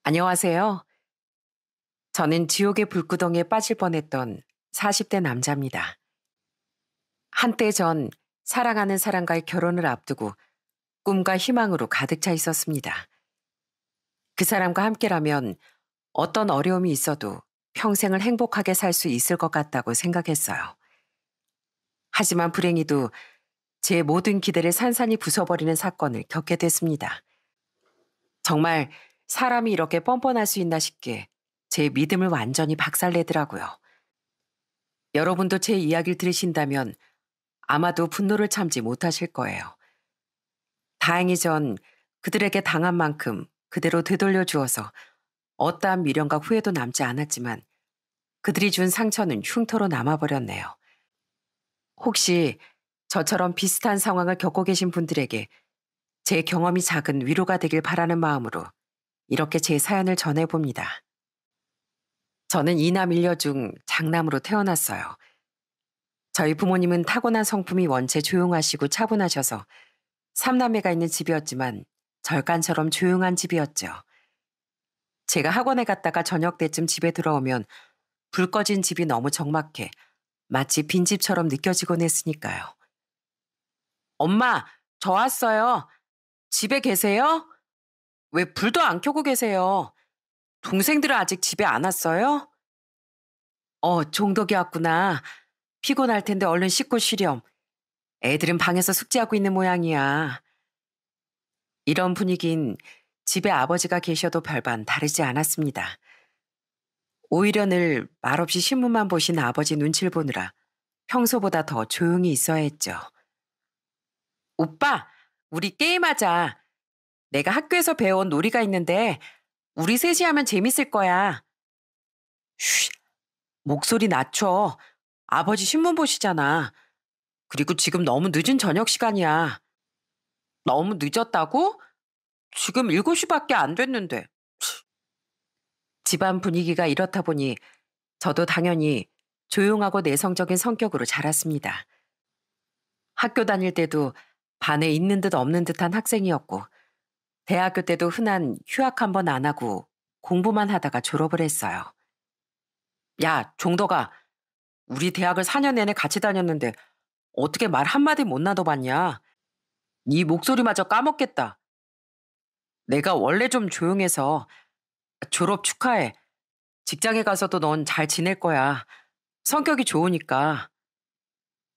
안녕하세요. 저는 지옥의 불구덩이에 빠질 뻔했던 40대 남자입니다. 한때 전 사랑하는 사람과의 결혼을 앞두고 꿈과 희망으로 가득 차 있었습니다. 그 사람과 함께라면 어떤 어려움이 있어도 평생을 행복하게 살 수 있을 것 같다고 생각했어요. 하지만 불행히도 제 모든 기대를 산산이 부숴버리는 사건을 겪게 됐습니다. 정말 사람이 이렇게 뻔뻔할 수 있나 싶게 제 믿음을 완전히 박살내더라고요. 여러분도 제 이야기를 들으신다면 아마도 분노를 참지 못하실 거예요. 다행히 전 그들에게 당한 만큼 그대로 되돌려 주어서 어떠한 미련과 후회도 남지 않았지만 그들이 준 상처는 흉터로 남아버렸네요. 혹시 저처럼 비슷한 상황을 겪고 계신 분들에게 제 경험이 작은 위로가 되길 바라는 마음으로 이렇게 제 사연을 전해봅니다. 저는 이남 일녀 중 장남으로 태어났어요. 저희 부모님은 타고난 성품이 원체 조용하시고 차분하셔서 삼남매가 있는 집이었지만 절간처럼 조용한 집이었죠. 제가 학원에 갔다가 저녁 때쯤 집에 들어오면 불 꺼진 집이 너무 적막해 마치 빈집처럼 느껴지곤 했으니까요. 엄마, 저 왔어요. 집에 계세요? 왜 불도 안 켜고 계세요? 동생들은 아직 집에 안 왔어요? 종덕이 왔구나. 피곤할 텐데 얼른 씻고 쉬렴. 애들은 방에서 숙제하고 있는 모양이야. 이런 분위기인 집에 아버지가 계셔도 별반 다르지 않았습니다. 오히려 늘 말없이 신문만 보신 아버지 눈치를 보느라 평소보다 더 조용히 있어야 했죠. 오빠, 우리 게임하자. 내가 학교에서 배운 놀이가 있는데 우리 셋이 하면 재밌을 거야. 쉬, 목소리 낮춰. 아버지 신문 보시잖아. 그리고 지금 너무 늦은 저녁 시간이야. 너무 늦었다고? 지금 7시밖에 안 됐는데. 집안 분위기가 이렇다 보니 저도 당연히 조용하고 내성적인 성격으로 자랐습니다. 학교 다닐 때도 반에 있는 듯 없는 듯한 학생이었고, 대학교 때도 흔한 휴학 한 번 안 하고 공부만 하다가 졸업을 했어요. 야, 종덕아, 우리 대학을 4년 내내 같이 다녔는데 어떻게 말 한마디 못 놔둬봤냐? 네 목소리마저 까먹겠다. 내가 원래 좀 조용해서 졸업 축하해. 직장에 가서도 넌 잘 지낼 거야. 성격이 좋으니까.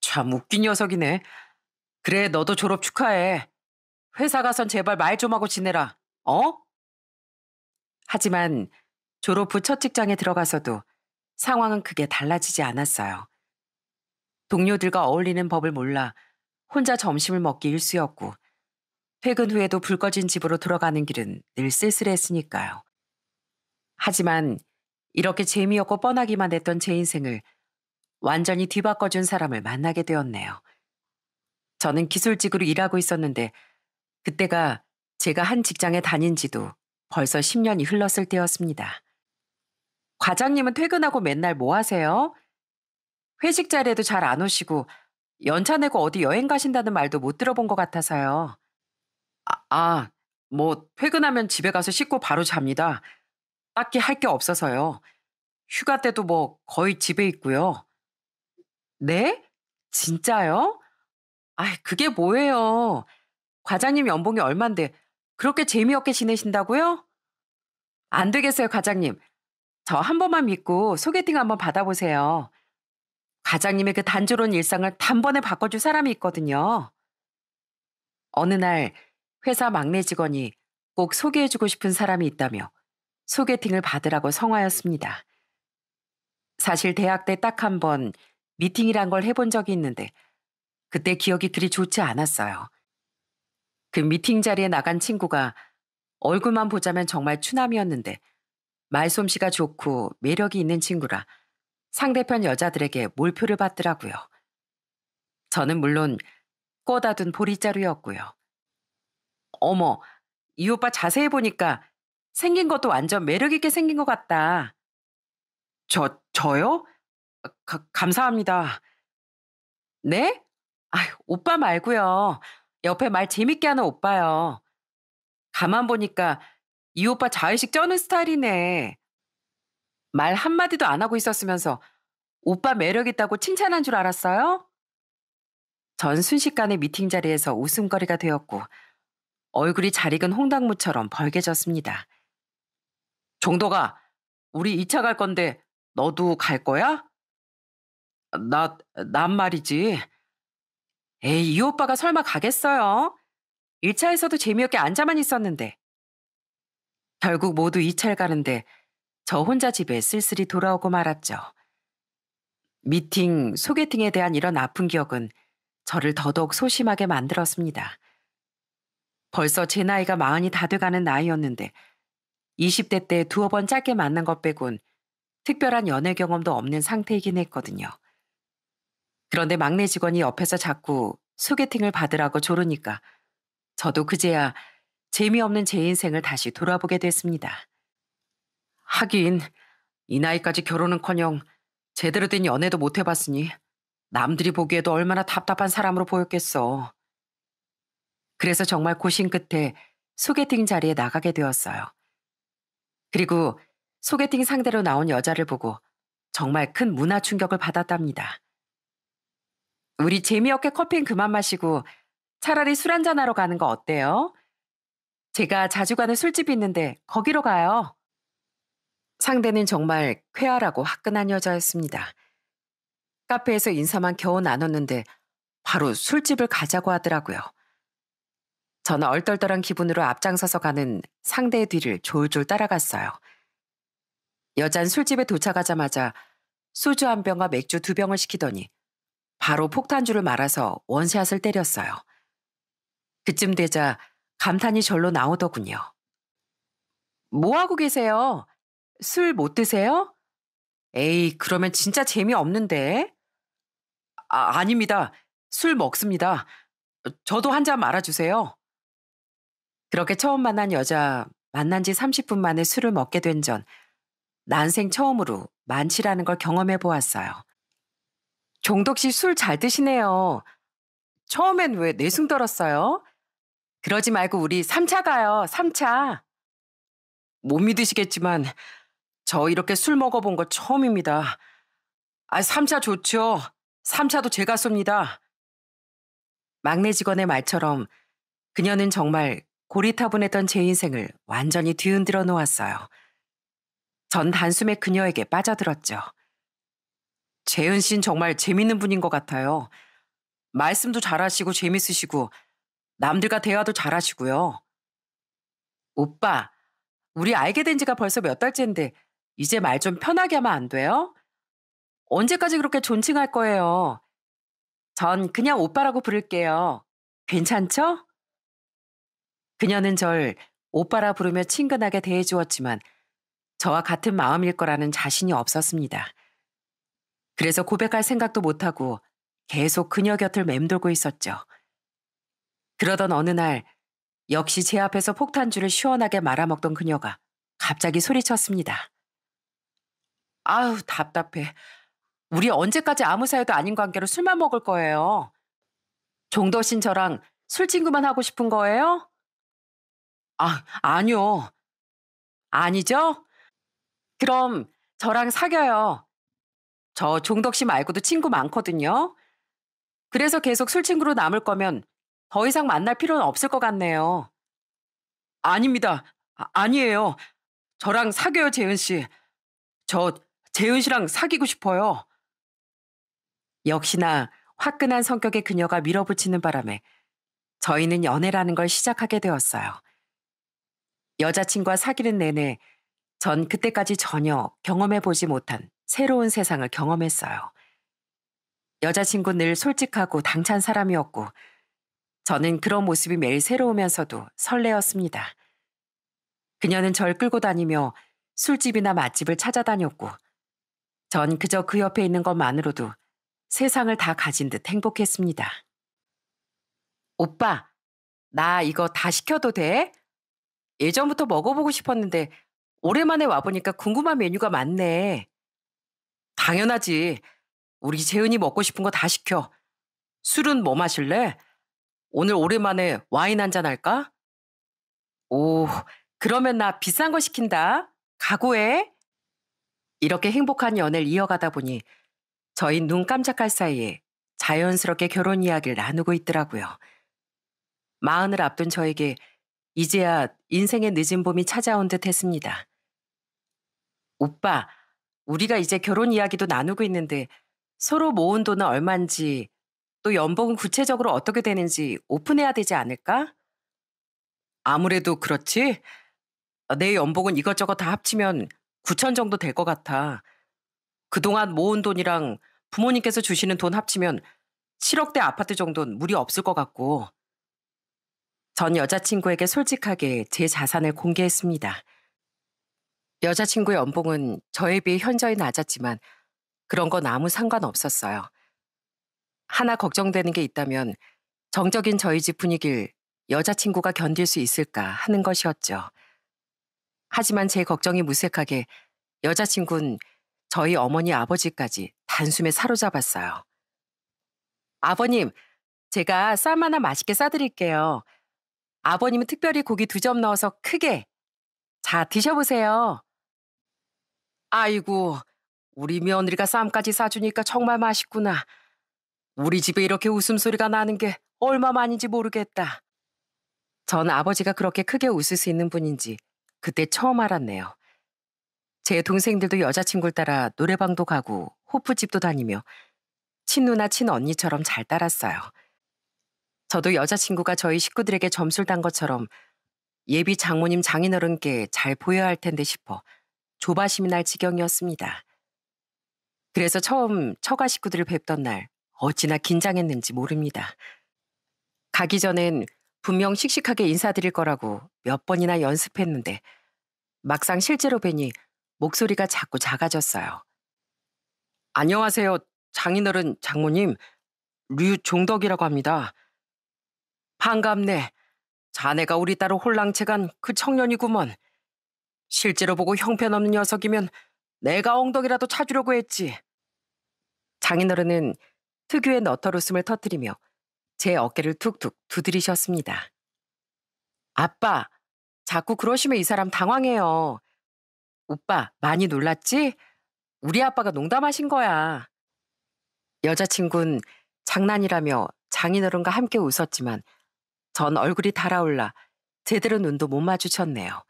참 웃긴 녀석이네. 그래, 너도 졸업 축하해. 회사 가선 제발 말 좀 하고 지내라. 어? 하지만 졸업 후 첫 직장에 들어가서도 상황은 크게 달라지지 않았어요. 동료들과 어울리는 법을 몰라 혼자 점심을 먹기 일쑤였고 퇴근 후에도 불 꺼진 집으로 들어가는 길은 늘 쓸쓸했으니까요. 하지만 이렇게 재미없고 뻔하기만 했던 제 인생을 완전히 뒤바꿔준 사람을 만나게 되었네요. 저는 기술직으로 일하고 있었는데 그때가 제가 한 직장에 다닌 지도 벌써 10년이 흘렀을 때였습니다. 과장님은 퇴근하고 맨날 뭐 하세요? 회식 자리에도 잘 안 오시고 연차 내고 어디 여행 가신다는 말도 못 들어본 것 같아서요. 뭐 퇴근하면 집에 가서 씻고 바로 잡니다. 딱히 할 게 없어서요. 휴가 때도 뭐 거의 집에 있고요. 네? 진짜요? 그게 뭐예요? 과장님 연봉이 얼만데 그렇게 재미없게 지내신다고요? 안 되겠어요, 과장님. 저 한 번만 믿고 소개팅 한번 받아보세요. 과장님의 그 단조로운 일상을 단번에 바꿔줄 사람이 있거든요. 어느 날 회사 막내 직원이 꼭 소개해주고 싶은 사람이 있다며 소개팅을 받으라고 성화였습니다. 사실 대학 때 딱 한 번 미팅이란 걸 해본 적이 있는데 그때 기억이 그리 좋지 않았어요. 그 미팅 자리에 나간 친구가 얼굴만 보자면 정말 추남이었는데 말솜씨가 좋고 매력이 있는 친구라 상대편 여자들에게 몰표를 받더라고요. 저는 물론 꼬다둔 보리자루였고요. 어머, 이 오빠 자세히 보니까 생긴 것도 완전 매력있게 생긴 것 같다. 저요? 감사합니다. 네? 오빠 말고요. 옆에 말 재밌게 하는 오빠요. 가만 보니까 이 오빠 자의식 쩌는 스타일이네. 말 한마디도 안 하고 있었으면서 오빠 매력 있다고 칭찬한 줄 알았어요? 전 순식간에 미팅 자리에서 웃음거리가 되었고 얼굴이 잘 익은 홍당무처럼 벌개졌습니다. 종덕아, 우리 2차 갈 건데 너도 갈 거야? 난 말이지. 에이, 이 오빠가 설마 가겠어요? 1차에서도 재미없게 앉아만 있었는데. 결국 모두 2차를 가는데 저 혼자 집에 쓸쓸히 돌아오고 말았죠. 미팅, 소개팅에 대한 이런 아픈 기억은 저를 더더욱 소심하게 만들었습니다. 벌써 제 나이가 40이 다 돼가는 나이였는데 20대 때 두어 번 짧게 만난 것 빼곤 특별한 연애 경험도 없는 상태이긴 했거든요. 그런데 막내 직원이 옆에서 자꾸 소개팅을 받으라고 조르니까 저도 그제야 재미없는 제 인생을 다시 돌아보게 됐습니다. 하긴 이 나이까지 결혼은커녕 제대로 된 연애도 못 해봤으니 남들이 보기에도 얼마나 답답한 사람으로 보였겠어. 그래서 정말 고심 끝에 소개팅 자리에 나가게 되었어요. 그리고 소개팅 상대로 나온 여자를 보고 정말 큰 문화 충격을 받았답니다. 우리 재미없게 커피는 그만 마시고 차라리 술 한잔하러 가는 거 어때요? 제가 자주 가는 술집이 있는데 거기로 가요. 상대는 정말 쾌활하고 화끈한 여자였습니다. 카페에서 인사만 겨우 나눴는데 바로 술집을 가자고 하더라고요. 저는 얼떨떨한 기분으로 앞장서서 가는 상대의 뒤를 졸졸 따라갔어요. 여잔 술집에 도착하자마자 소주 한 병과 맥주 2병을 시키더니 바로 폭탄주를 말아서 원샷을 때렸어요. 그쯤 되자 감탄이 절로 나오더군요. 뭐 하고 계세요? 술 못 드세요? 에이, 그러면 진짜 재미없는데. 아닙니다. 술 먹습니다. 저도 한 잔 말아주세요. 그렇게 처음 만난 여자, 만난 지 30분 만에 술을 먹게 된 전 난생 처음으로 만취라는 걸 경험해 보았어요. 종덕 씨 술 잘 드시네요. 처음엔 왜 내숭 떨었어요? 그러지 말고 우리 3차 가요, 3차. 못 믿으시겠지만 저 이렇게 술 먹어본 거 처음입니다. 3차 좋죠. 3차도 제가 쏩니다. 막내 직원의 말처럼 그녀는 정말 고리타분했던 제 인생을 완전히 뒤흔들어 놓았어요. 전 단숨에 그녀에게 빠져들었죠. 재은 씨는 정말 재밌는 분인 것 같아요. 말씀도 잘하시고 재밌으시고 남들과 대화도 잘하시고요. 오빠, 우리 알게 된 지가 벌써 몇 달째인데 이제 말 좀 편하게 하면 안 돼요? 언제까지 그렇게 존칭할 거예요? 전 그냥 오빠라고 부를게요. 괜찮죠? 그녀는 절 오빠라 부르며 친근하게 대해주었지만 저와 같은 마음일 거라는 자신이 없었습니다. 그래서 고백할 생각도 못하고 계속 그녀 곁을 맴돌고 있었죠. 그러던 어느 날 역시 제 앞에서 폭탄주를 시원하게 말아먹던 그녀가 갑자기 소리쳤습니다. 아우, 답답해. 우리 언제까지 아무 사이도 아닌 관계로 술만 먹을 거예요? 종도 신 저랑 술 친구만 하고 싶은 거예요? 아니요. 아니죠? 그럼 저랑 사겨요. 저 종덕 씨 말고도 친구 많거든요. 그래서 계속 술 친구로 남을 거면 더 이상 만날 필요는 없을 것 같네요. 아닙니다. 아니에요. 저랑 사겨요, 재은 씨. 저 재은 씨랑 사귀고 싶어요. 역시나 화끈한 성격의 그녀가 밀어붙이는 바람에 저희는 연애라는 걸 시작하게 되었어요. 여자친구와 사귀는 내내 전 그때까지 전혀 경험해보지 못한 새로운 세상을 경험했어요. 여자친구는 늘 솔직하고 당찬 사람이었고 저는 그런 모습이 매일 새로우면서도 설레었습니다. 그녀는 절 끌고 다니며 술집이나 맛집을 찾아다녔고 전 그저 그 옆에 있는 것만으로도 세상을 다 가진 듯 행복했습니다. 오빠, 나 이거 다 시켜도 돼? 예전부터 먹어보고 싶었는데 오랜만에 와보니까 궁금한 메뉴가 많네. 당연하지. 우리 재은이 먹고 싶은 거 다 시켜. 술은 뭐 마실래? 오늘 오랜만에 와인 한잔 할까? 오, 그러면 나 비싼 거 시킨다. 각오해. 이렇게 행복한 연애를 이어가다 보니 저희 눈 깜짝할 사이에 자연스럽게 결혼 이야기를 나누고 있더라고요. 마흔을 앞둔 저에게 이제야 인생의 늦은 봄이 찾아온 듯 했습니다. 오빠, 우리가 이제 결혼 이야기도 나누고 있는데 서로 모은 돈은 얼만지 또 연봉은 구체적으로 어떻게 되는지 오픈해야 되지 않을까? 아무래도 그렇지. 내 연봉은 이것저것 다 합치면 9천 정도 될 것 같아. 그동안 모은 돈이랑 부모님께서 주시는 돈 합치면 7억대 아파트 정도는 무리 없을 것 같고. 전 여자친구에게 솔직하게 제 자산을 공개했습니다. 여자친구의 연봉은 저에 비해 현저히 낮았지만 그런 건 아무 상관없었어요. 하나 걱정되는 게 있다면 정적인 저희 집 분위기를 여자친구가 견딜 수 있을까 하는 것이었죠. 하지만 제 걱정이 무색하게 여자친구는 저희 어머니 아버지까지 단숨에 사로잡았어요. 아버님, 제가 쌈 하나 맛있게 싸드릴게요. 아버님은 특별히 고기 2점 넣어서 크게. 자, 드셔보세요. 아이고, 우리 며느리가 쌈까지 싸주니까 정말 맛있구나. 우리 집에 이렇게 웃음소리가 나는 게 얼마만인지 모르겠다. 전 아버지가 그렇게 크게 웃을 수 있는 분인지 그때 처음 알았네요. 제 동생들도 여자친구를 따라 노래방도 가고 호프집도 다니며 친누나 친언니처럼 잘 따랐어요. 저도 여자친구가 저희 식구들에게 점수를 단 것처럼 예비 장모님 장인어른께 잘 보여야 할 텐데 싶어 조바심이 날 지경이었습니다. 그래서 처음 처가 식구들을 뵙던 날 어찌나 긴장했는지 모릅니다. 가기 전엔 분명 씩씩하게 인사드릴 거라고 몇 번이나 연습했는데 막상 실제로 뵈니 목소리가 자꾸 작아졌어요. 안녕하세요. 장인어른 장모님. 류종덕이라고 합니다. 반갑네. 자네가 우리 딸을 홀랑채간 그 청년이구먼. 실제로 보고 형편없는 녀석이면 내가 엉덩이라도 차주려고 했지. 장인어른은 특유의 너털 웃음을 터뜨리며 제 어깨를 툭툭 두드리셨습니다. 아빠, 자꾸 그러시면 이 사람 당황해요. 오빠, 많이 놀랐지? 우리 아빠가 농담하신 거야. 여자친구는 장난이라며 장인어른과 함께 웃었지만 전 얼굴이 달아올라 제대로 눈도 못 마주쳤네요.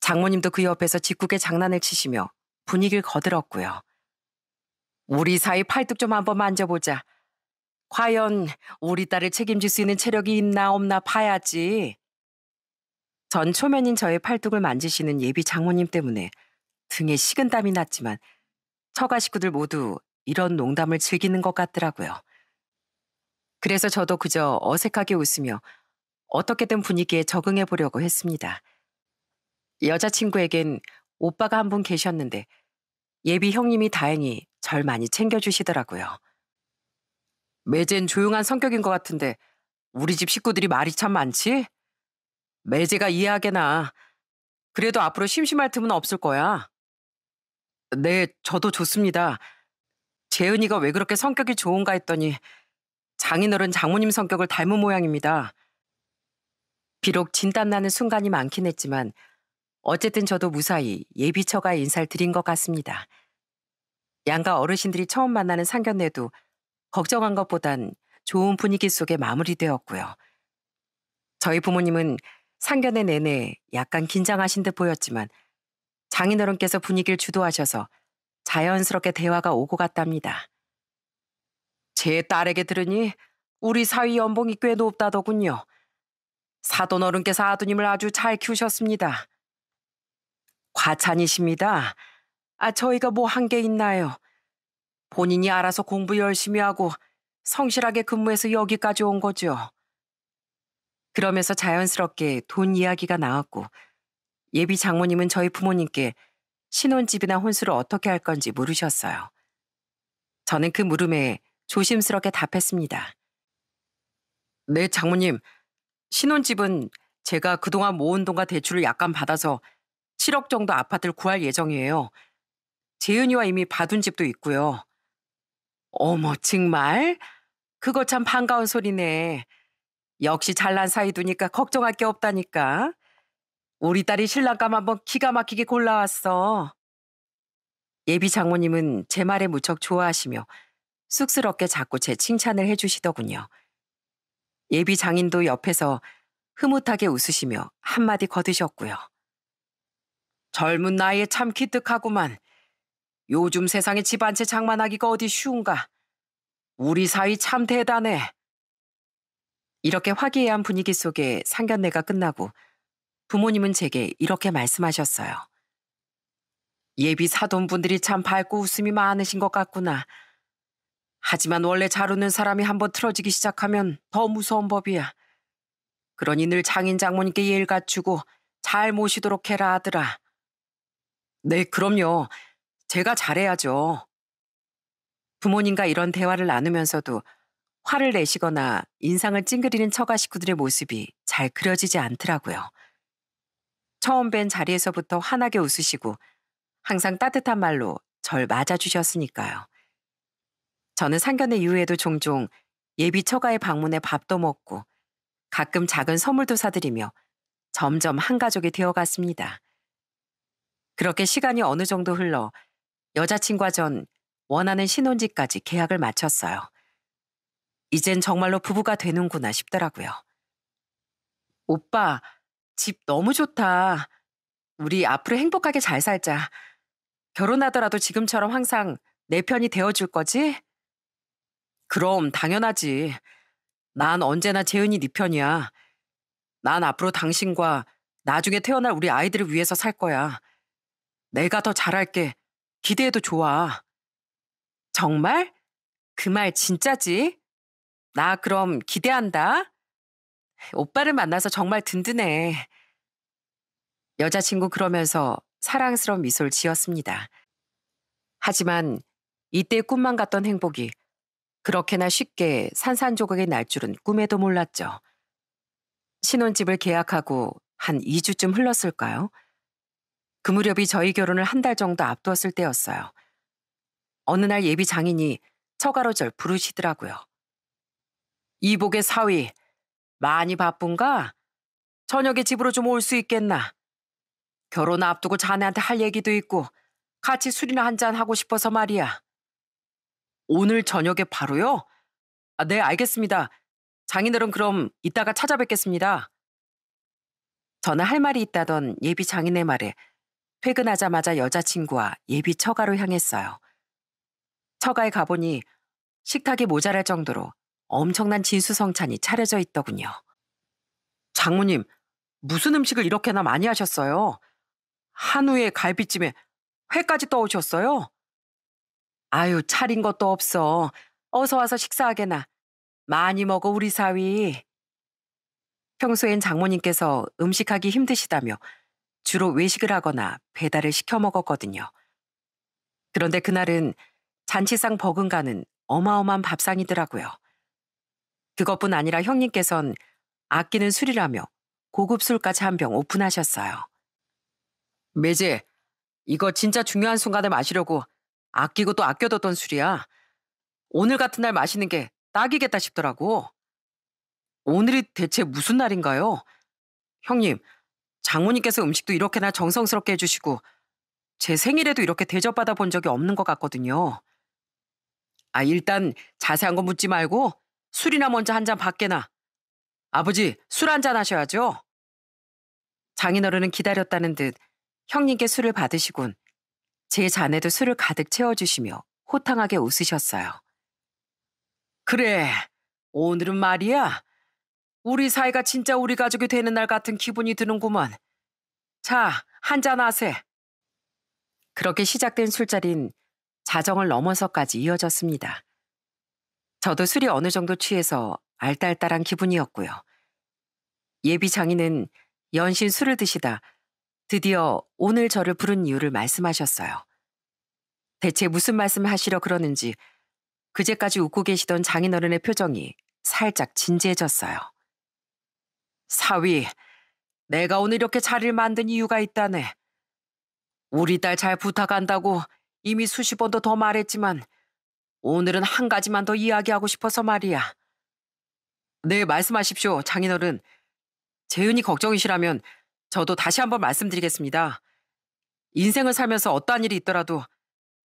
장모님도 그 옆에서 짓궂게 장난을 치시며 분위기를 거들었고요. 우리 사이 팔뚝 좀 한번 만져보자. 과연 우리 딸을 책임질 수 있는 체력이 있나 없나 봐야지. 전 초면인 저의 팔뚝을 만지시는 예비 장모님 때문에 등에 식은땀이 났지만 처가 식구들 모두 이런 농담을 즐기는 것 같더라고요. 그래서 저도 그저 어색하게 웃으며 어떻게든 분위기에 적응해 보려고 했습니다. 여자친구에겐 오빠가 한 분 계셨는데 예비 형님이 다행히 절 많이 챙겨주시더라고요. 매제는 조용한 성격인 것 같은데 우리 집 식구들이 말이 참 많지? 매제가 이해하게나. 그래도 앞으로 심심할 틈은 없을 거야. 네, 저도 좋습니다. 재은이가 왜 그렇게 성격이 좋은가 했더니 장인어른 장모님 성격을 닮은 모양입니다. 비록 진땀나는 순간이 많긴 했지만 어쨌든 저도 무사히 예비 처가에 인사를 드린 것 같습니다. 양가 어르신들이 처음 만나는 상견례도 걱정한 것보단 좋은 분위기 속에 마무리되었고요. 저희 부모님은 상견례 내내 약간 긴장하신 듯 보였지만 장인어른께서 분위기를 주도하셔서 자연스럽게 대화가 오고 갔답니다. 제 딸에게 들으니 우리 사위 연봉이 꽤 높다더군요. 사돈 어른께서 아드님을 아주 잘 키우셨습니다. 과찬이십니다. 저희가 뭐 한 게 있나요? 본인이 알아서 공부 열심히 하고 성실하게 근무해서 여기까지 온 거죠. 그러면서 자연스럽게 돈 이야기가 나왔고 예비 장모님은 저희 부모님께 신혼집이나 혼수를 어떻게 할 건지 물으셨어요. 저는 그 물음에 조심스럽게 답했습니다. 네, 장모님. 신혼집은 제가 그동안 모은 돈과 대출을 약간 받아서 7억 정도 아파트를 구할 예정이에요. 재은이와 이미 봐둔 집도 있고요. 어머, 정말? 그거 참 반가운 소리네. 역시 잘난 사이 두니까 걱정할 게 없다니까. 우리 딸이 신랑감 한번 기가 막히게 골라왔어. 예비 장모님은 제 말에 무척 좋아하시며 쑥스럽게 자꾸 제 칭찬을 해주시더군요. 예비 장인도 옆에서 흐뭇하게 웃으시며 한마디 거드셨고요. 젊은 나이에 참 기특하구만. 요즘 세상에 집 한 채 장만하기가 어디 쉬운가. 우리 사위 참 대단해. 이렇게 화기애애한 분위기 속에 상견례가 끝나고 부모님은 제게 이렇게 말씀하셨어요. 예비 사돈분들이 참 밝고 웃음이 많으신 것 같구나. 하지만 원래 잘 웃는 사람이 한번 틀어지기 시작하면 더 무서운 법이야. 그러니 늘 장인 장모님께 예를 갖추고 잘 모시도록 해라 아들아. 네, 그럼요. 제가 잘해야죠. 부모님과 이런 대화를 나누면서도 화를 내시거나 인상을 찡그리는 처가 식구들의 모습이 잘 그려지지 않더라고요. 처음 뵌 자리에서부터 환하게 웃으시고 항상 따뜻한 말로 절 맞아주셨으니까요. 저는 상견례 이후에도 종종 예비 처가의 방문에 밥도 먹고 가끔 작은 선물도 사드리며 점점 한 가족이 되어갔습니다. 그렇게 시간이 어느 정도 흘러 여자친구와 전 원하는 신혼집까지 계약을 마쳤어요. 이젠 정말로 부부가 되는구나 싶더라고요. 오빠, 집 너무 좋다. 우리 앞으로 행복하게 잘 살자. 결혼하더라도 지금처럼 항상 내 편이 되어줄 거지? 그럼 당연하지. 난 언제나 재은이 네 편이야. 난 앞으로 당신과 나중에 태어날 우리 아이들을 위해서 살 거야. 내가 더 잘할게. 기대해도 좋아. 정말? 그 말 진짜지? 나 그럼 기대한다. 오빠를 만나서 정말 든든해. 여자친구 그러면서 사랑스러운 미소를 지었습니다. 하지만 이때 꿈만 같던 행복이 그렇게나 쉽게 산산조각이 날 줄은 꿈에도 몰랐죠. 신혼집을 계약하고 한 2주쯤 흘렀을까요? 그 무렵이 저희 결혼을 한 달 정도 앞두었을 때였어요. 어느 날 예비 장인이 처가로 절 부르시더라고요. 이복의 사위, 많이 바쁜가? 저녁에 집으로 좀 올 수 있겠나? 결혼 앞두고 자네한테 할 얘기도 있고 같이 술이나 한잔 하고 싶어서 말이야. 오늘 저녁에 바로요? 아, 네, 알겠습니다. 장인어른 그럼 이따가 찾아뵙겠습니다. 저는 할 말이 있다던 예비 장인의 말에 퇴근하자마자 여자친구와 예비 처가로 향했어요. 처가에 가보니 식탁이 모자랄 정도로 엄청난 진수성찬이 차려져 있더군요. 장모님, 무슨 음식을 이렇게나 많이 하셨어요? 한우에 갈비찜에 회까지 떠오셨어요? 아유, 차린 것도 없어. 어서 와서 식사하게나. 많이 먹어, 우리 사위. 평소엔 장모님께서 음식하기 힘드시다며 주로 외식을 하거나 배달을 시켜 먹었거든요. 그런데 그날은 잔치상 버금가는 어마어마한 밥상이더라고요. 그것뿐 아니라 형님께선 아끼는 술이라며 고급 술까지 한 병 오픈하셨어요. 매제, 이거 진짜 중요한 순간에 마시려고 아끼고 또 아껴뒀던 술이야. 오늘 같은 날 마시는 게 딱이겠다 싶더라고. 오늘이 대체 무슨 날인가요? 형님, 장모님께서 음식도 이렇게나 정성스럽게 해주시고 제 생일에도 이렇게 대접받아 본 적이 없는 것 같거든요. 아, 일단 자세한 거 묻지 말고 술이나 먼저 한 잔 받게나. 아버지, 술 한 잔 하셔야죠. 장인어른은 기다렸다는 듯 형님께 술을 받으시곤 제 잔에도 술을 가득 채워주시며 호탕하게 웃으셨어요. 그래, 오늘은 말이야. 우리 사이가 진짜 우리 가족이 되는 날 같은 기분이 드는구먼. 자, 한 잔 하세. 그렇게 시작된 술자리는 자정을 넘어서까지 이어졌습니다. 저도 술이 어느 정도 취해서 알딸딸한 기분이었고요. 예비 장인은 연신 술을 드시다 드디어 오늘 저를 부른 이유를 말씀하셨어요. 대체 무슨 말씀을 하시려 그러는지 그제까지 웃고 계시던 장인어른의 표정이 살짝 진지해졌어요. 사위, 내가 오늘 이렇게 자리를 만든 이유가 있다네. 우리 딸 잘 부탁한다고 이미 수십 번도 더 말했지만 오늘은 한 가지만 더 이야기하고 싶어서 말이야. 네, 말씀하십시오, 장인어른. 재은이 걱정이시라면 저도 다시 한번 말씀드리겠습니다. 인생을 살면서 어떠한 일이 있더라도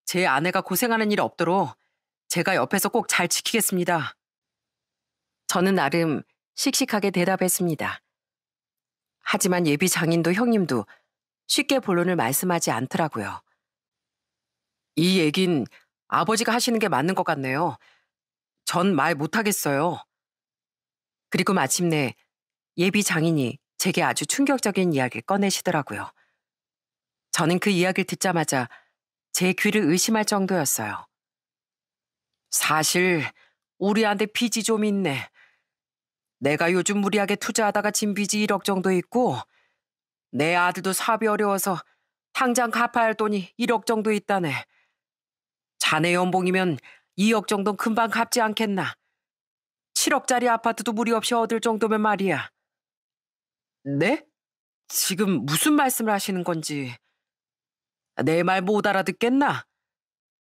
제 아내가 고생하는 일 없도록 제가 옆에서 꼭 잘 지키겠습니다. 저는 나름 씩씩하게 대답했습니다. 하지만 예비 장인도 형님도 쉽게 본론을 말씀하지 않더라고요. 이 얘긴 아버지가 하시는 게 맞는 것 같네요. 전 말 못하겠어요. 그리고 마침내 예비 장인이 제게 아주 충격적인 이야기를 꺼내시더라고요. 저는 그 이야기를 듣자마자 제 귀를 의심할 정도였어요. 사실 우리한테 빚이 좀 있네. 내가 요즘 무리하게 투자하다가 진 빚이 1억 정도 있고 내 아들도 사업이 어려워서 당장 갚아야 할 돈이 1억 정도 있다네. 자네 연봉이면 2억 정도는 금방 갚지 않겠나. 7억짜리 아파트도 무리 없이 얻을 정도면 말이야. 네? 지금 무슨 말씀을 하시는 건지. 내 말 못 알아듣겠나?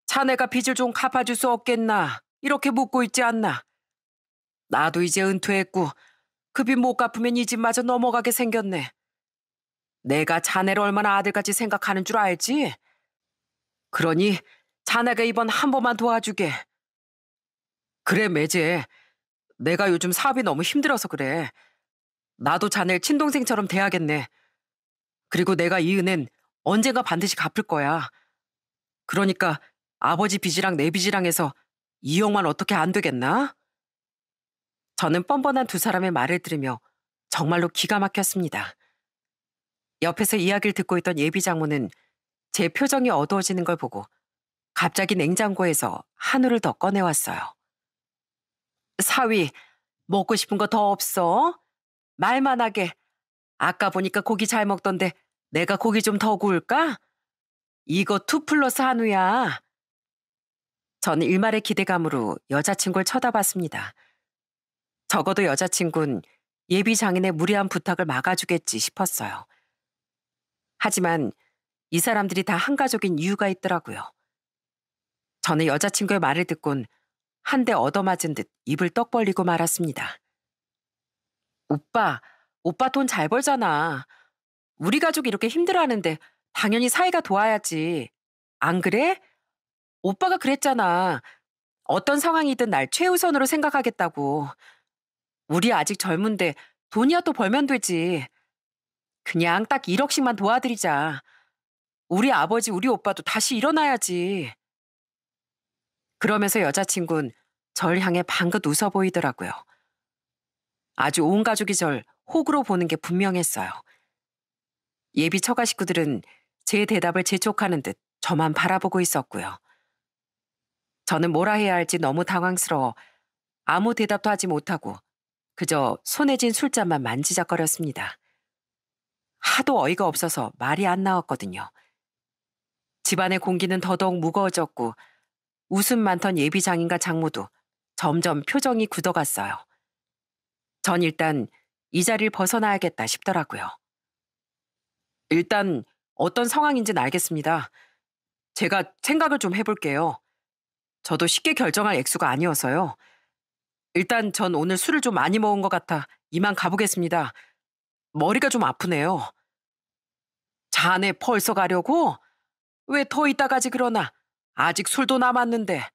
자네가 빚을 좀 갚아줄 수 없겠나? 이렇게 묻고 있지 않나? 나도 이제 은퇴했고 그 빚 못 갚으면 이 집마저 넘어가게 생겼네. 내가 자네를 얼마나 아들같이 생각하는 줄 알지? 그러니 자네가 이번 한 번만 도와주게. 그래, 매제. 내가 요즘 사업이 너무 힘들어서 그래. 나도 자네를 친동생처럼 대하겠네. 그리고 내가 이 은혜는 언젠가 반드시 갚을 거야. 그러니까 아버지 빚이랑 내 빚이랑 해서 2억만 어떻게 안 되겠나? 저는 뻔뻔한 두 사람의 말을 들으며 정말로 기가 막혔습니다. 옆에서 이야기를 듣고 있던 예비 장모는 제 표정이 어두워지는 걸 보고 갑자기 냉장고에서 한우를 더 꺼내왔어요. 사위, 먹고 싶은 거 더 없어? 말만 하게. 아까 보니까 고기 잘 먹던데 내가 고기 좀 더 구울까? 이거 2+1 한우야. 전 일말의 기대감으로 여자친구를 쳐다봤습니다. 적어도 여자친구는 예비 장인의 무리한 부탁을 막아주겠지 싶었어요. 하지만 이 사람들이 다 한 가족인 이유가 있더라고요. 저는 여자친구의 말을 듣곤 한 대 얻어맞은 듯 입을 떡 벌리고 말았습니다. 오빠 돈 잘 벌잖아. 우리 가족이 이렇게 힘들어하는데 당연히 사이가 도와야지. 안 그래? 오빠가 그랬잖아. 어떤 상황이든 날 최우선으로 생각하겠다고. 우리 아직 젊은데 돈이야 또 벌면 되지. 그냥 딱 1억씩만 도와드리자. 우리 아버지, 우리 오빠도 다시 일어나야지. 그러면서 여자친구는 절 향해 방긋 웃어 보이더라고요. 아주 온 가족이 절 호구로 보는 게 분명했어요. 예비 처가 식구들은 제 대답을 재촉하는 듯 저만 바라보고 있었고요. 저는 뭐라 해야 할지 너무 당황스러워 아무 대답도 하지 못하고 그저 손에 쥔 술잔만 만지작거렸습니다. 하도 어이가 없어서 말이 안 나왔거든요. 집안의 공기는 더더욱 무거워졌고 웃음 많던 예비 장인과 장모도 점점 표정이 굳어갔어요. 전 일단 이 자리를 벗어나야겠다 싶더라고요. 일단 어떤 상황인지는 알겠습니다. 제가 생각을 좀 해볼게요. 저도 쉽게 결정할 액수가 아니어서요. 일단 전 오늘 술을 좀 많이 먹은 것 같아 이만 가보겠습니다. 머리가 좀 아프네요. 자네 벌써 가려고? 왜 더 이따 가지 그러나? 아직 술도 남았는데.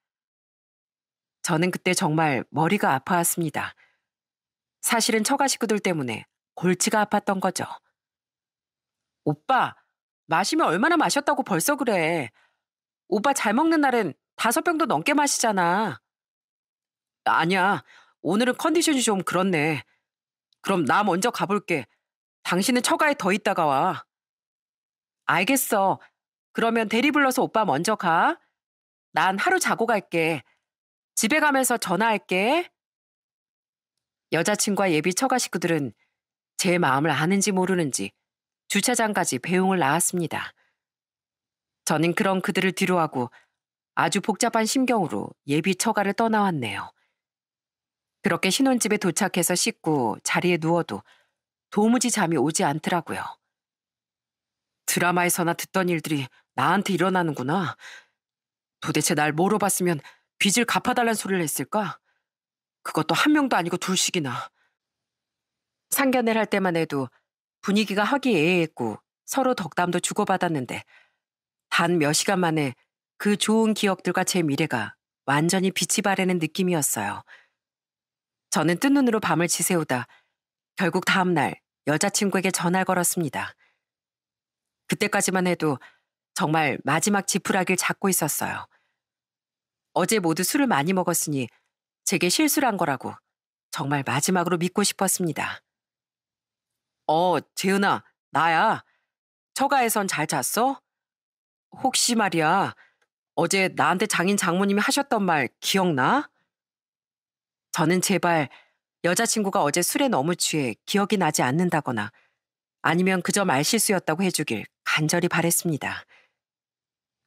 저는 그때 정말 머리가 아파왔습니다. 사실은 처가 식구들 때문에 골치가 아팠던 거죠. 오빠, 마시면 얼마나 마셨다고 벌써 그래. 오빠 잘 먹는 날엔 5병도 넘게 마시잖아. 아니야, 오늘은 컨디션이 좀 그렇네. 그럼 나 먼저 가볼게. 당신은 처가에 더 있다가 와. 알겠어. 그러면 대리 불러서 오빠 먼저 가. 난 하루 자고 갈게. 집에 가면서 전화할게. 여자친구와 예비 처가 식구들은 제 마음을 아는지 모르는지 주차장까지 배웅을 나왔습니다. 저는 그런 그들을 뒤로하고 아주 복잡한 심경으로 예비 처가를 떠나왔네요. 그렇게 신혼집에 도착해서 씻고 자리에 누워도 도무지 잠이 오지 않더라고요. 드라마에서나 듣던 일들이 나한테 일어나는구나. 도대체 날 뭐로 봤으면 빚을 갚아달란 소리를 했을까? 그것도 한 명도 아니고 둘씩이나. 상견례를 할 때만 해도 분위기가 화기애애했고 서로 덕담도 주고받았는데 단 몇 시간 만에 그 좋은 기억들과 제 미래가 완전히 빛이 바래는 느낌이었어요. 저는 뜬 눈으로 밤을 지새우다 결국 다음 날 여자친구에게 전화를 걸었습니다. 그때까지만 해도 정말 마지막 지푸라기를 잡고 있었어요. 어제 모두 술을 많이 먹었으니 제게 실수를 한 거라고 정말 마지막으로 믿고 싶었습니다. 재은아, 나야. 처가에선 잘 잤어? 혹시 말이야, 어제 나한테 장인 장모님이 하셨던 말 기억나? 저는 제발 여자친구가 어제 술에 너무 취해 기억이 나지 않는다거나 아니면 그저 말실수였다고 해주길 간절히 바랬습니다.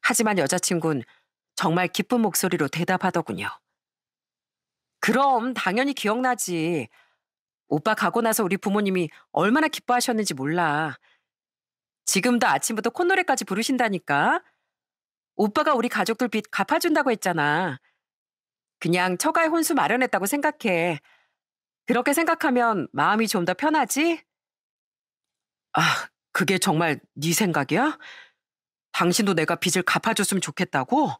하지만 여자친구는 정말 기쁜 목소리로 대답하더군요. 그럼 당연히 기억나지. 오빠 가고 나서 우리 부모님이 얼마나 기뻐하셨는지 몰라. 지금도 아침부터 콧노래까지 부르신다니까. 오빠가 우리 가족들 빚 갚아준다고 했잖아. 그냥 처가에 혼수 마련했다고 생각해. 그렇게 생각하면 마음이 좀 더 편하지? 아, 그게 정말 네 생각이야? 당신도 내가 빚을 갚아줬으면 좋겠다고?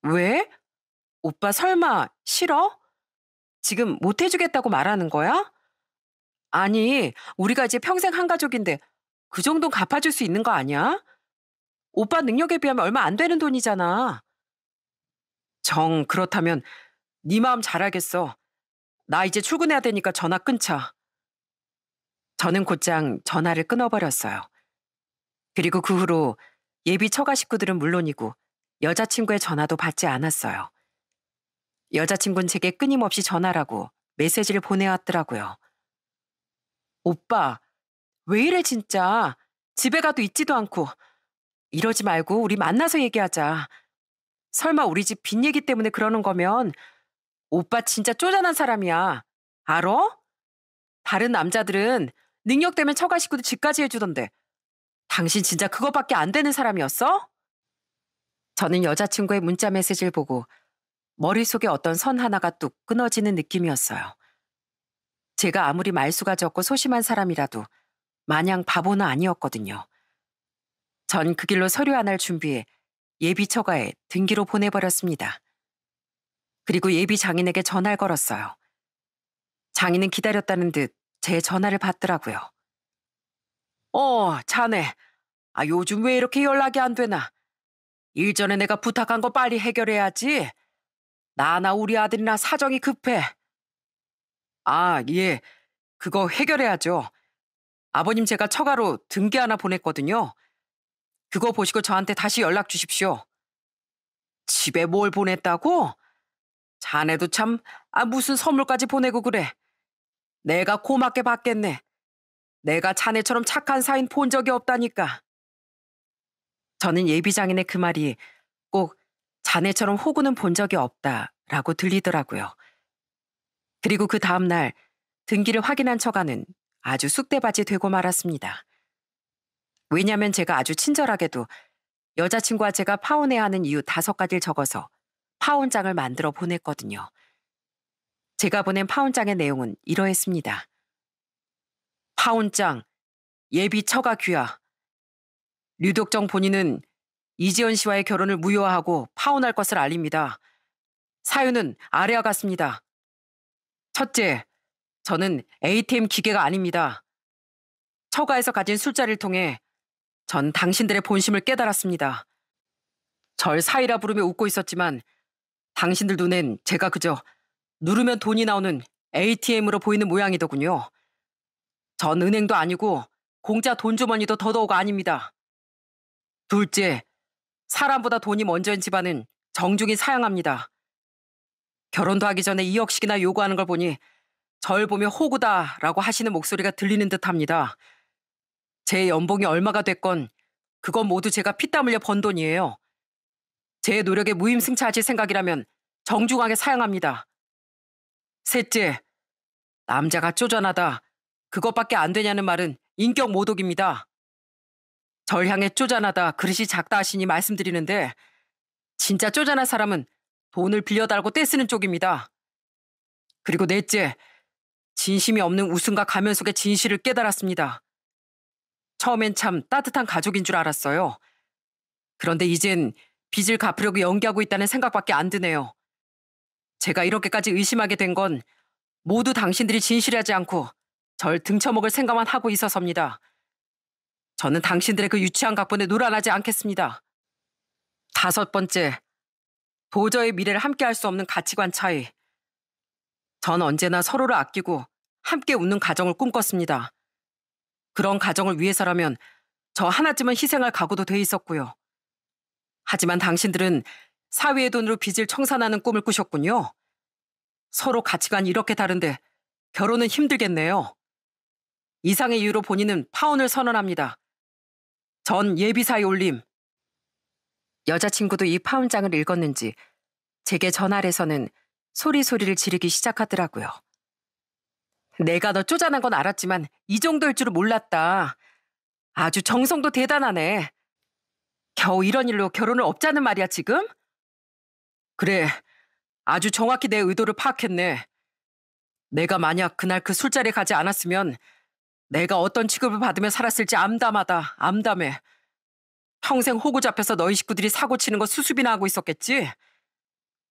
왜? 오빠 설마 싫어? 지금 못 해주겠다고 말하는 거야? 아니, 우리가 이제 평생 한 가족인데 그 정도는 갚아줄 수 있는 거 아니야? 오빠 능력에 비하면 얼마 안 되는 돈이잖아. 그렇다면 네 마음 잘 알겠어. 나 이제 출근해야 되니까 전화 끊자. 저는 곧장 전화를 끊어버렸어요. 그리고 그 후로 예비 처가 식구들은 물론이고 여자친구의 전화도 받지 않았어요. 여자친구는 제게 끊임없이 전화라고 메시지를 보내왔더라고요. 오빠, 왜 이래 진짜. 집에 가도 있지도 않고. 이러지 말고 우리 만나서 얘기하자. 설마 우리 집 빚 얘기 때문에 그러는 거면 오빠 진짜 쪼잔한 사람이야. 알어? 다른 남자들은 능력 되면 처가 식구도 집까지 해주던데 당신 진짜 그거밖에 안 되는 사람이었어? 저는 여자친구의 문자 메시지를 보고 머릿속에 어떤 선 하나가 뚝 끊어지는 느낌이었어요. 제가 아무리 말수가 적고 소심한 사람이라도 마냥 바보는 아니었거든요. 전 그 길로 서류 하나를 준비해 예비 처가에 등기로 보내버렸습니다. 그리고 예비 장인에게 전화를 걸었어요. 장인은 기다렸다는 듯 제 전화를 받더라고요. 자네. 요즘 왜 이렇게 연락이 안 되나? 일전에 내가 부탁한 거 빨리 해결해야지. 나나 우리 아들이나 사정이 급해. 예. 그거 해결해야죠. 아버님 제가 처가로 등기 하나 보냈거든요. 그거 보시고 저한테 다시 연락 주십시오. 집에 뭘 보냈다고? 자네도 참, 무슨 선물까지 보내고 그래. 내가 고맙게 받겠네. 내가 자네처럼 착한 사인 본 적이 없다니까. 저는 예비장인의 그 말이 꼭 자네처럼 호구는 본 적이 없다라고 들리더라고요. 그리고 그 다음날 등기를 확인한 처가는 아주 쑥대밭이 되고 말았습니다. 왜냐면 제가 아주 친절하게도 여자친구와 제가 파혼해야 하는 이유 5가지를 적어서 파혼장을 만들어 보냈거든요. 제가 보낸 파혼장의 내용은 이러했습니다. 파혼장, 예비 처가 귀하. 류덕정 본인은 이지연 씨와의 결혼을 무효화하고 파혼할 것을 알립니다. 사유는 아래와 같습니다. 첫째, 저는 ATM 기계가 아닙니다. 처가에서 가진 술자리를 통해 전 당신들의 본심을 깨달았습니다. 절 사이라 부르며 웃고 있었지만 당신들 눈엔 제가 그저 누르면 돈이 나오는 ATM으로 보이는 모양이더군요. 전 은행도 아니고 공짜 돈주머니도 더더욱 아닙니다. 둘째, 사람보다 돈이 먼저인 집안은 정중히 사양합니다. 결혼도 하기 전에 2억씩이나 요구하는 걸 보니 절 보며 호구다라고 하시는 목소리가 들리는 듯합니다. 제 연봉이 얼마가 됐건 그건 모두 제가 피땀 흘려 번 돈이에요. 제 노력에 무임승차하실 생각이라면 정중하게 사양합니다. 셋째, 남자가 쪼잔하다. 그것밖에 안 되냐는 말은 인격 모독입니다. 절 향해 쪼잔하다, 그릇이 작다 하시니 말씀드리는데 진짜 쪼잔한 사람은 돈을 빌려달라고 떼쓰는 쪽입니다. 그리고 넷째, 진심이 없는 웃음과 가면 속의 진실을 깨달았습니다. 처음엔 참 따뜻한 가족인 줄 알았어요. 그런데 이젠 빚을 갚으려고 연기하고 있다는 생각밖에 안 드네요. 제가 이렇게까지 의심하게 된 건 모두 당신들이 진실하지 않고 절 등쳐먹을 생각만 하고 있어서입니다. 저는 당신들의 그 유치한 각본에 놀아나지 않겠습니다. 5번째, 도저히 미래를 함께할 수 없는 가치관 차이. 전 언제나 서로를 아끼고 함께 웃는 가정을 꿈꿨습니다. 그런 가정을 위해서라면 저 하나쯤은 희생할 각오도 돼 있었고요. 하지만 당신들은 사위의 돈으로 빚을 청산하는 꿈을 꾸셨군요. 서로 가치관이 이렇게 다른데 결혼은 힘들겠네요. 이상의 이유로 본인은 파혼을 선언합니다. 전 예비사위 올림. 여자친구도 이 파혼장을 읽었는지 제게 전화해서는 소리소리를 지르기 시작하더라고요. 내가 너 쪼잔한 건 알았지만 이 정도일 줄은 몰랐다. 아주 정성도 대단하네. 겨우 이런 일로 결혼을 업자는 말이야 지금? 그래, 아주 정확히 내 의도를 파악했네. 내가 만약 그날 그 술자리에 가지 않았으면 내가 어떤 취급을 받으며 살았을지 암담하다, 암담해. 평생 호구 잡혀서 너희 식구들이 사고 치는 거 수습이나 하고 있었겠지?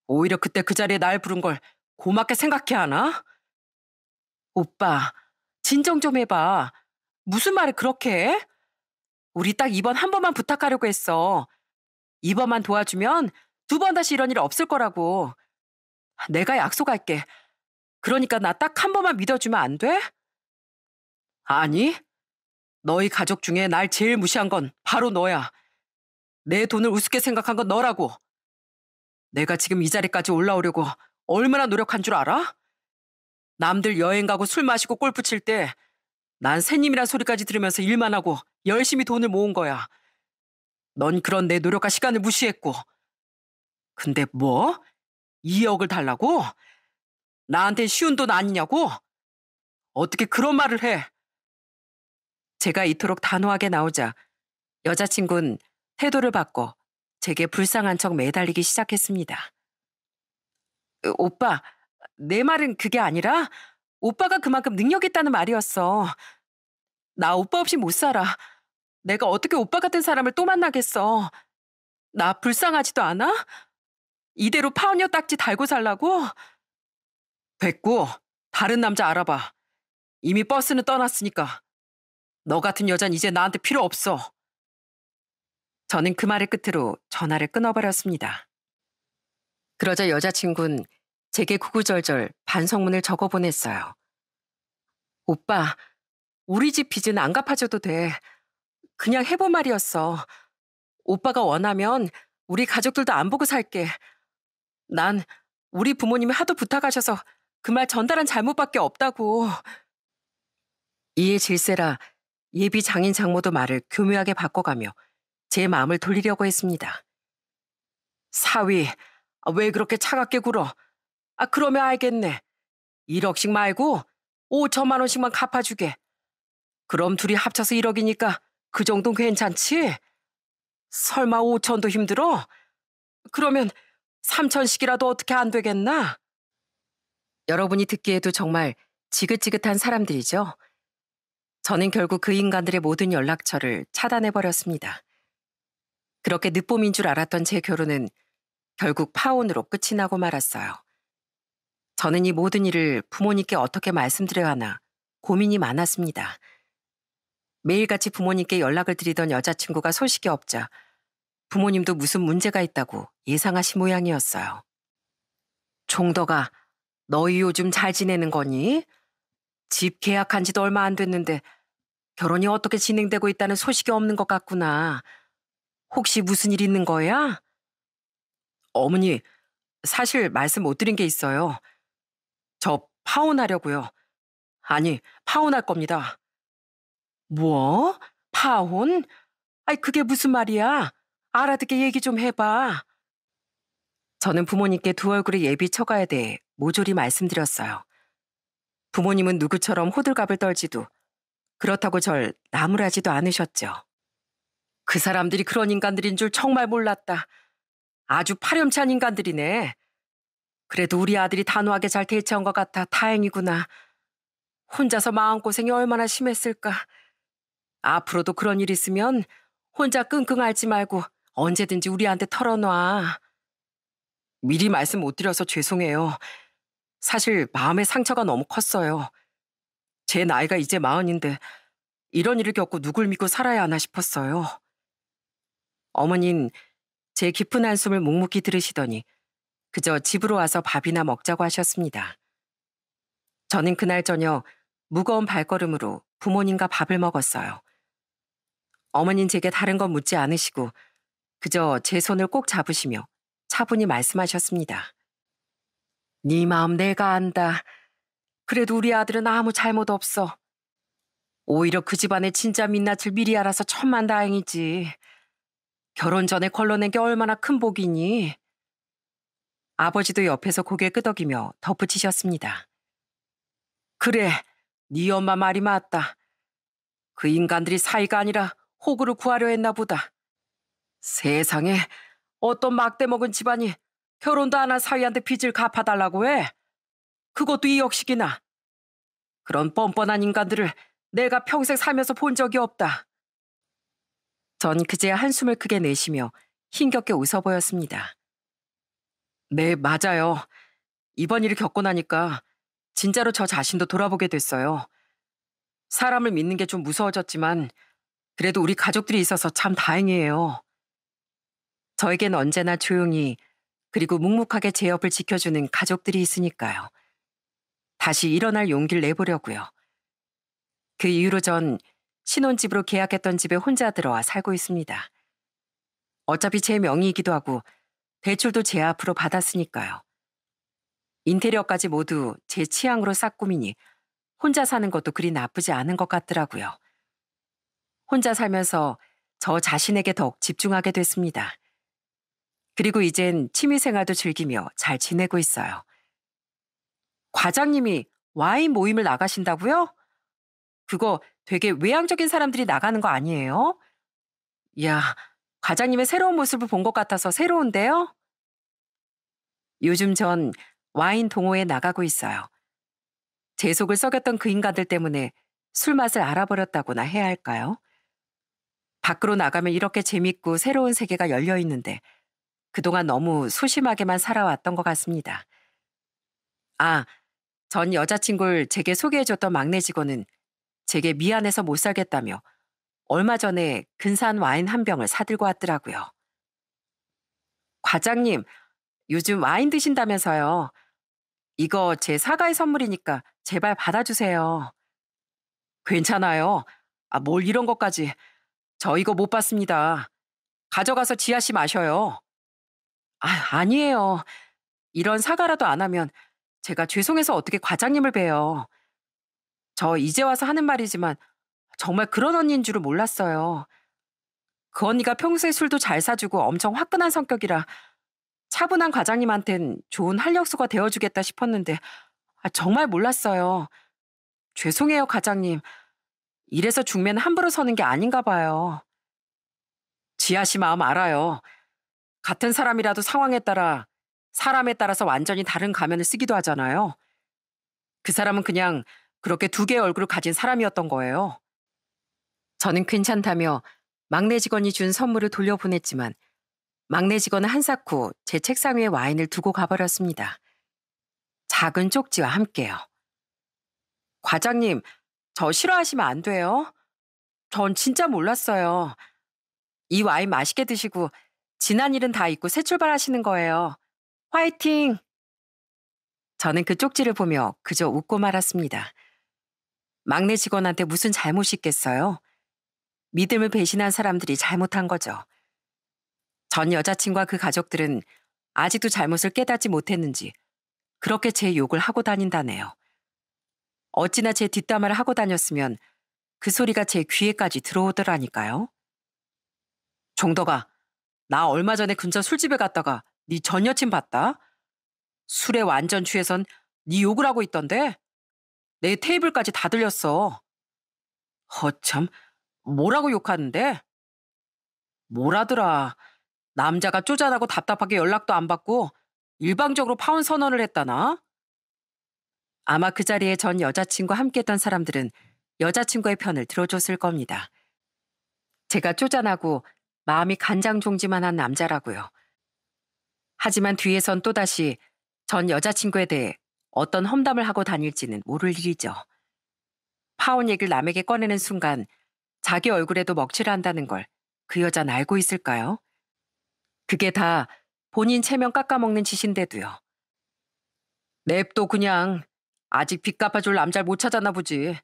오히려 그때 그 자리에 날 부른 걸 고맙게 생각해야 하나? 오빠, 진정 좀 해봐. 무슨 말을 그렇게 해? 우리 딱 이번 한 번만 부탁하려고 했어. 이번만 도와주면 2번 다시 이런 일 없을 거라고. 내가 약속할게. 그러니까 나 딱 한 번만 믿어주면 안 돼? 아니, 너희 가족 중에 날 제일 무시한 건 바로 너야. 내 돈을 우습게 생각한 건 너라고. 내가 지금 이 자리까지 올라오려고 얼마나 노력한 줄 알아? 남들 여행 가고 술 마시고 골프 칠 때 난 새님이란 소리까지 들으면서 일만 하고 열심히 돈을 모은 거야. 넌 그런 내 노력과 시간을 무시했고. 근데 뭐? 2억을 달라고? 나한테 쉬운 돈 아니냐고? 어떻게 그런 말을 해? 제가 이토록 단호하게 나오자 여자친구는 태도를 바꿔 제게 불쌍한 척 매달리기 시작했습니다. 오빠, 내 말은 그게 아니라 오빠가 그만큼 능력 있다는 말이었어. 나 오빠 없이 못 살아. 내가 어떻게 오빠 같은 사람을 또 만나겠어. 나 불쌍하지도 않아? 이대로 파혼녀 딱지 달고 살라고? 됐고, 다른 남자 알아봐. 이미 버스는 떠났으니까. 너 같은 여잔 이제 나한테 필요 없어. 저는 그 말을 끝으로 전화를 끊어버렸습니다. 그러자 여자친구는 제게 구구절절 반성문을 적어보냈어요. 오빠, 우리 집 빚은 안 갚아줘도 돼. 그냥 해본 말이었어. 오빠가 원하면 우리 가족들도 안 보고 살게. 난 우리 부모님이 하도 부탁하셔서 그 말 전달한 잘못밖에 없다고. 이에 질세라 예비 장인 장모도 말을 교묘하게 바꿔가며 제 마음을 돌리려고 했습니다. 사위, 왜 그렇게 차갑게 굴어? 그러면 알겠네. 1억씩 말고 5천만 원씩만 갚아주게. 그럼 둘이 합쳐서 1억이니까 그 정도는 괜찮지? 설마 5천도 힘들어? 그러면 3천씩이라도 어떻게 안 되겠나? 여러분이 듣기에도 정말 지긋지긋한 사람들이죠. 저는 결국 그 인간들의 모든 연락처를 차단해버렸습니다. 그렇게 늦봄인 줄 알았던 제 결혼은 결국 파혼으로 끝이 나고 말았어요. 저는 이 모든 일을 부모님께 어떻게 말씀드려야 하나 고민이 많았습니다. 매일같이 부모님께 연락을 드리던 여자친구가 소식이 없자 부모님도 무슨 문제가 있다고 예상하신 모양이었어요. 종덕아, 너희 요즘 잘 지내는 거니? 집 계약한 지도 얼마 안 됐는데 결혼이 어떻게 진행되고 있다는 소식이 없는 것 같구나. 혹시 무슨 일 있는 거야? 어머니, 사실 말씀 못 드린 게 있어요. 저 파혼하려고요. 아니, 파혼할 겁니다. 뭐? 파혼? 그게 무슨 말이야? 알아듣게 얘기 좀 해봐. 저는 부모님께 두 얼굴의 예비 처가에 대해 모조리 말씀드렸어요. 부모님은 누구처럼 호들갑을 떨지도 그렇다고 절 나무라지도 않으셨죠. 그 사람들이 그런 인간들인 줄 정말 몰랐다. 아주 파렴치한 인간들이네. 그래도 우리 아들이 단호하게 잘 대처한 것 같아 다행이구나. 혼자서 마음고생이 얼마나 심했을까. 앞으로도 그런 일 있으면 혼자 끙끙 앓지 말고 언제든지 우리한테 털어놔. 미리 말씀 못 드려서 죄송해요. 사실 마음의 상처가 너무 컸어요. 제 나이가 이제 40인데 이런 일을 겪고 누굴 믿고 살아야 하나 싶었어요. 어머닌 제 깊은 한숨을 묵묵히 들으시더니 그저 집으로 와서 밥이나 먹자고 하셨습니다. 저는 그날 저녁 무거운 발걸음으로 부모님과 밥을 먹었어요. 어머닌 제게 다른 건 묻지 않으시고 그저 제 손을 꼭 잡으시며 차분히 말씀하셨습니다. 네 마음 내가 안다. 그래도 우리 아들은 아무 잘못 없어. 오히려 그 집안의 진짜 민낯을 미리 알아서 천만다행이지. 결혼 전에 걸러낸 게 얼마나 큰 복이니. 아버지도 옆에서 고개 끄덕이며 덧붙이셨습니다. 그래, 네 엄마 말이 맞다. 그 인간들이 사이가 아니라 호구를 구하려 했나 보다. 세상에 어떤 막대 먹은 집안이 결혼도 안 한 사위한테 빚을 갚아달라고 해? 그것도 이 역식이나. 그런 뻔뻔한 인간들을 내가 평생 살면서 본 적이 없다. 전 그제야 한숨을 크게 내쉬며 힘겹게 웃어 보였습니다. 네, 맞아요. 이번 일을 겪고 나니까 진짜로 저 자신도 돌아보게 됐어요. 사람을 믿는 게 좀 무서워졌지만 그래도 우리 가족들이 있어서 참 다행이에요. 저에겐 언제나 조용히 그리고 묵묵하게 제 옆을 지켜주는 가족들이 있으니까요. 다시 일어날 용기를 내보려고요. 그 이후로 전 신혼집으로 계약했던 집에 혼자 들어와 살고 있습니다. 어차피 제 명의이기도 하고 대출도 제 앞으로 받았으니까요. 인테리어까지 모두 제 취향으로 싹 꾸미니 혼자 사는 것도 그리 나쁘지 않은 것 같더라고요. 혼자 살면서 저 자신에게 더욱 집중하게 됐습니다. 그리고 이젠 취미생활도 즐기며 잘 지내고 있어요. 과장님이 와인 모임을 나가신다고요? 그거 되게 외향적인 사람들이 나가는 거 아니에요? 이야, 과장님의 새로운 모습을 본 것 같아서 새로운데요? 요즘 전 와인 동호회에 나가고 있어요. 제 속을 썩였던 그 인간들 때문에 술 맛을 알아버렸다고나 해야 할까요? 밖으로 나가면 이렇게 재밌고 새로운 세계가 열려 있는데 그동안 너무 소심하게만 살아왔던 것 같습니다. 아, 전 여자친구를 제게 소개해줬던 막내 직원은 제게 미안해서 못 살겠다며 얼마 전에 근사한 와인 한 병을 사들고 왔더라고요. 과장님, 요즘 와인 드신다면서요. 이거 제 사과의 선물이니까 제발 받아주세요. 괜찮아요. 뭘 이런 것까지. 저 이거 못 받습니다. 가져가서 지아 씨 마셔요. 아니에요. 이런 사과라도 안 하면 제가 죄송해서 어떻게 과장님을 봬요. 저 이제 와서 하는 말이지만 정말 그런 언니인 줄은 몰랐어요. 그 언니가 평소에 술도 잘 사주고 엄청 화끈한 성격이라 차분한 과장님한텐 좋은 활력소가 되어주겠다 싶었는데 정말 몰랐어요. 죄송해요, 과장님. 이래서 중매는 함부로 서는 게 아닌가 봐요. 지아 씨 마음 알아요. 같은 사람이라도 상황에 따라 사람에 따라서 완전히 다른 가면을 쓰기도 하잖아요. 그 사람은 그냥 그렇게 두 개의 얼굴을 가진 사람이었던 거예요. 저는 괜찮다며 막내 직원이 준 선물을 돌려보냈지만 막내 직원은 한사코 제 책상 위에 와인을 두고 가버렸습니다. 작은 쪽지와 함께요. 과장님, 저 싫어하시면 안 돼요. 전 진짜 몰랐어요. 이 와인 맛있게 드시고 지난 일은 다 잊고 새 출발하시는 거예요. 화이팅! 저는 그 쪽지를 보며 그저 웃고 말았습니다. 막내 직원한테 무슨 잘못이 있겠어요? 믿음을 배신한 사람들이 잘못한 거죠. 전 여자친구와 그 가족들은 아직도 잘못을 깨닫지 못했는지 그렇게 제 욕을 하고 다닌다네요. 어찌나 제 뒷담화를 하고 다녔으면 그 소리가 제 귀에까지 들어오더라니까요. 종덕아, 나 얼마 전에 근처 술집에 갔다가 네 전 여친 봤다? 술에 완전 취해선 네 욕을 하고 있던데? 내 테이블까지 다 들렸어. 허참, 뭐라고 욕하는데? 뭐라더라. 남자가 쪼잔하고 답답하게 연락도 안 받고 일방적으로 파혼 선언을 했다나? 아마 그 자리에 전 여자친구와 함께했던 사람들은 여자친구의 편을 들어줬을 겁니다. 제가 쪼잔하고 마음이 간장종지만한 남자라고요. 하지만 뒤에선 또다시 전 여자친구에 대해 어떤 험담을 하고 다닐지는 모를 일이죠. 파혼 얘기를 남에게 꺼내는 순간 자기 얼굴에도 먹칠을 한다는 걸 그 여자는 알고 있을까요? 그게 다 본인 체면 깎아먹는 짓인데도요. 냅둬 그냥. 아직 빚 갚아줄 남자를 못 찾았나 보지.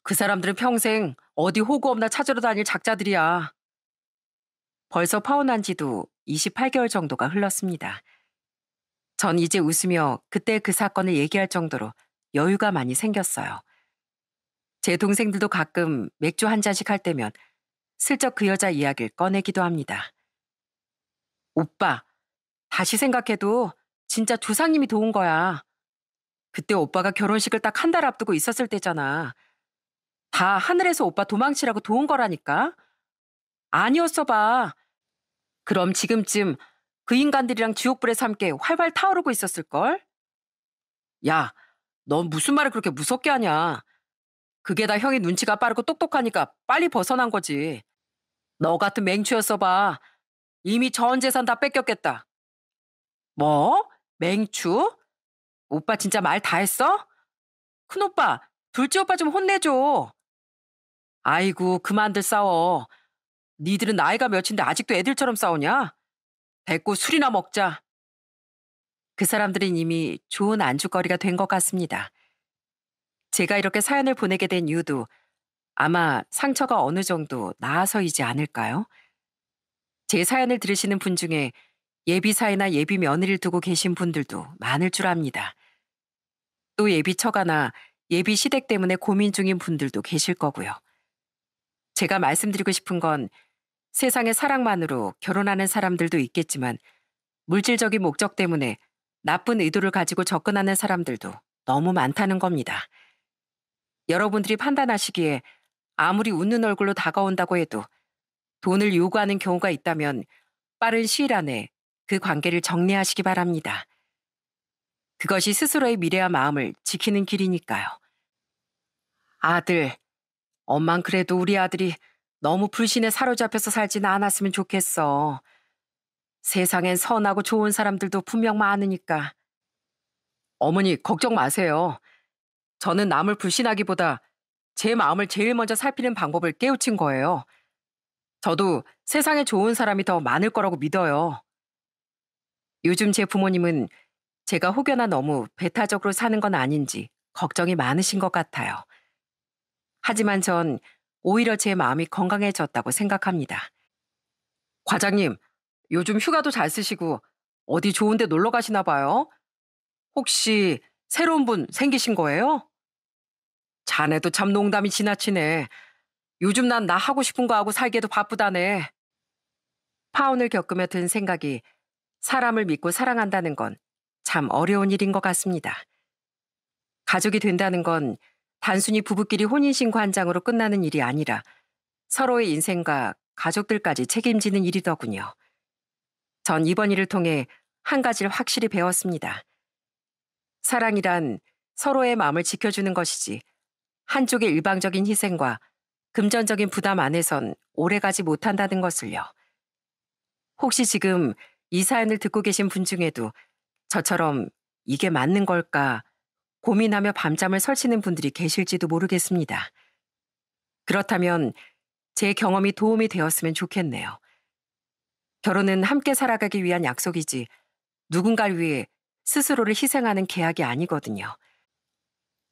그 사람들은 평생 어디 호구 없나 찾으러 다닐 작자들이야. 벌써 파혼한 지도 28개월 정도가 흘렀습니다. 전 이제 웃으며 그때 그 사건을 얘기할 정도로 여유가 많이 생겼어요. 제 동생들도 가끔 맥주 한 잔씩 할 때면 슬쩍 그 여자 이야기를 꺼내기도 합니다. 오빠, 다시 생각해도 진짜 조상님이 도운 거야. 그때 오빠가 결혼식을 딱 한 달 앞두고 있었을 때잖아. 다 하늘에서 오빠 도망치라고 도운 거라니까. 아니었어 봐. 그럼 지금쯤 그 인간들이랑 지옥불에서 함께 활활 타오르고 있었을걸? 야, 넌 무슨 말을 그렇게 무섭게 하냐. 그게 다 형이 눈치가 빠르고 똑똑하니까 빨리 벗어난 거지. 너 같은 맹추였어 봐. 이미 전 재산 다 뺏겼겠다. 뭐? 맹추? 오빠 진짜 말 다 했어? 큰오빠, 둘째 오빠 좀 혼내줘. 아이고, 그만들 싸워. 니들은 나이가 몇인데 아직도 애들처럼 싸우냐? 됐고 술이나 먹자. 그 사람들은 이미 좋은 안주거리가 된 것 같습니다. 제가 이렇게 사연을 보내게 된 이유도 아마 상처가 어느 정도 나아서이지 않을까요? 제 사연을 들으시는 분 중에 예비 사이나 예비 며느리를 두고 계신 분들도 많을 줄 압니다. 또 예비 처가나 예비 시댁 때문에 고민 중인 분들도 계실 거고요. 제가 말씀드리고 싶은 건 세상의 사랑만으로 결혼하는 사람들도 있겠지만 물질적인 목적 때문에 나쁜 의도를 가지고 접근하는 사람들도 너무 많다는 겁니다. 여러분들이 판단하시기에 아무리 웃는 얼굴로 다가온다고 해도 돈을 요구하는 경우가 있다면 빠른 시일 안에 그 관계를 정리하시기 바랍니다. 그것이 스스로의 미래와 마음을 지키는 길이니까요. 아들, 엄만 그래도 우리 아들이 너무 불신에 사로잡혀서 살지는 않았으면 좋겠어. 세상엔 선하고 좋은 사람들도 분명 많으니까. 어머니, 걱정 마세요. 저는 남을 불신하기보다 제 마음을 제일 먼저 살피는 방법을 깨우친 거예요. 저도 세상에 좋은 사람이 더 많을 거라고 믿어요. 요즘 제 부모님은 제가 혹여나 너무 배타적으로 사는 건 아닌지 걱정이 많으신 것 같아요. 하지만 전 오히려 제 마음이 건강해졌다고 생각합니다. 과장님, 요즘 휴가도 잘 쓰시고 어디 좋은 데 놀러 가시나 봐요? 혹시 새로운 분 생기신 거예요? 자네도 참 농담이 지나치네. 요즘 난 나 하고 싶은 거 하고 살기에도 바쁘다네. 파혼을 겪으며 든 생각이 사람을 믿고 사랑한다는 건 참 어려운 일인 것 같습니다. 가족이 된다는 건 단순히 부부끼리 혼인신고 한 장으로 끝나는 일이 아니라 서로의 인생과 가족들까지 책임지는 일이더군요. 전 이번 일을 통해 한 가지를 확실히 배웠습니다. 사랑이란 서로의 마음을 지켜주는 것이지 한쪽의 일방적인 희생과 금전적인 부담 안에선 오래가지 못한다는 것을요. 혹시 지금 이 사연을 듣고 계신 분 중에도 저처럼 이게 맞는 걸까 고민하며 밤잠을 설치는 분들이 계실지도 모르겠습니다. 그렇다면 제 경험이 도움이 되었으면 좋겠네요. 결혼은 함께 살아가기 위한 약속이지 누군가를 위해 스스로를 희생하는 계약이 아니거든요.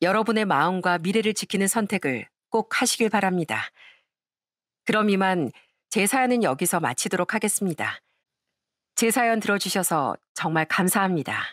여러분의 마음과 미래를 지키는 선택을 꼭 하시길 바랍니다. 그럼 이만 제 사연은 여기서 마치도록 하겠습니다. 제 사연 들어주셔서 정말 감사합니다.